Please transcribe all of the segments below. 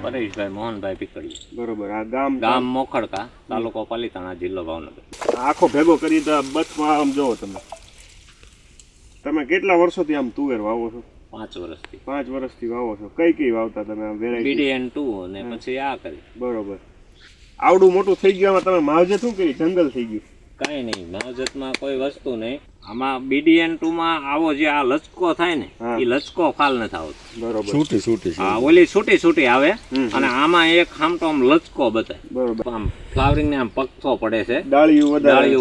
પરેશભાઈ મોહનભાઈ પીકડી. બરોબર. આ ગામ ગામ મોખડકા, તાલુકો પાલીતાણા, જિલ્લો ભાવનગર. આખો ભેગો કરી તો બચમાં આમ જોવો તમે કેટલા વર્ષોથી આમ તુવેર વાવો છો? 5 વર્ષથી. 5 વર્ષથી વાવો છો. કઈ વાવતા તમે આમ વેરાયટી? BDN 2 અને પછી આ કરી. બરોબર. આવડું મોટું થઈ ગયું તમે માવજત શું કરી? જંગલ થઈ ગયું? કઈ નહીં, માવજતમાં કોઈ વસ્તુ નહીં. આમાં BDN 2 માં આવો જે આ લચકો થાય ને એ લચકો ફાલ નથી આવતો. બરોબર. છૂટી હા, ઓલી છૂટી આવે અને આમાં એક આમ તો આમ લચકો બતાય. બરોબર. આમ ફ્લાવરિંગ ને આમ પગથો પડે છે, ડાળીઓ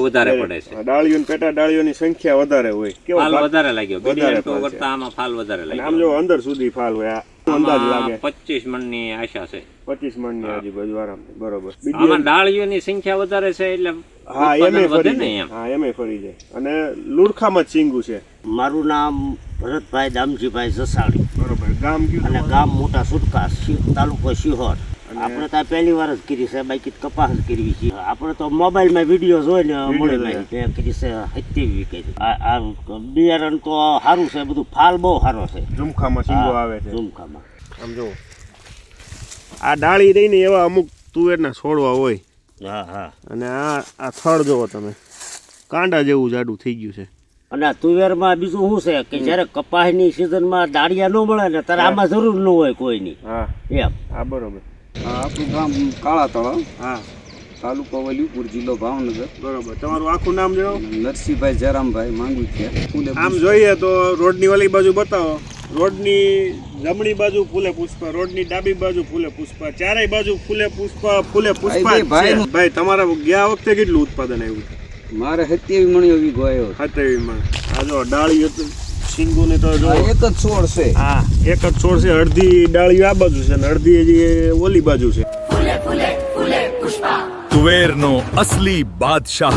વધારે પડે છે. ડાળીઓ પેટા ડાળીઓની સંખ્યા વધારે હોય. કેવો ફાલ વધારે લાગ્યો. BDN 2 ફાલ છે. કરતા આમાં ફાલ વધારે આમ લાગ્યો. જો અંદર સુધી ફાલ હોય. અંદાજ લાગે 25 મણની આશા છે. 25 મણની આજુબાજુ આરામથી. બરોબર. આમાં ડાળીઓની સંખ્યા વધારે છે એટલે હા એમે ઉત્પાદન વધે ફરી ને જાય. એમ. હા એમે ફરી જાય. અને લુડખામાં જ સિંગુ છે. મારું નામ ભરતભાઈ દામજીભાઈ જસાણી બરોબર. ગામ કયું અને તમારું? ગામ મોટા સુટકા, તાલુકો શિહોર. આપણે તો પહેલી વાર જ કરી છે, બાકી કપાસ જ કરવી છે. આપણે તો મોબાઈલમાં વિડીયો જોઈને મળે મેં કરી છે 70 કરી. આ બિયારણ તો સારું છે, બધું ફાલ બહુ સારો છે. ઝુમખામાં સિંગો આવે છે. ઝુમખામાં આમ જો આ ડાળી રહીને એવા અમુક તુવેરના છોડવા હોય. હા હા. અને આ થડ જોવો તમે, કાંડા જેવું જાડું થઈ ગયું છે. અને આ તુવેરમાં બીજું શું છે કે જ્યારે કપાસની સિઝનમાં દાળિયા ન મળે ને ત્યારે આમાં જરૂર ન હોય કોઈની. હા એમ. હા બરોબર. આપણું ગામ કાળા તળાવ, હા તાલુકો વલીપુર, જિલ્લો ભાવનગર. બરોબર. તમારું આખું નામ જણાવો. નરસિંહભાઈ જયરામભાઈ માંગુથિયા. આમ જોઈએ તો રોડની વાલી બાજુ બતાવો. રોડની જમણી બાજુ ફૂલે પુષ્પ, રોડની ડાબી બાજુ ફૂલે પુષ્પ, ચારેય બાજુ ફૂલે પુષ્પ જ છે. ભાઈ તમારા ગયા વખતે કેટલું ઉત્પાદન આવ્યું? મારે 27 મણીઓ વીઘો આવ્યો. 27 માં. આ જો ડાળી સિંગુની તો જો એક જ છોડ છે. હા એક જ છોડ છે. અડધી ડાળીઓ આ બાજુ છે અને અડધી હજી ઓલી બાજુ છે. તુવેરનો અસલી બાદશાહ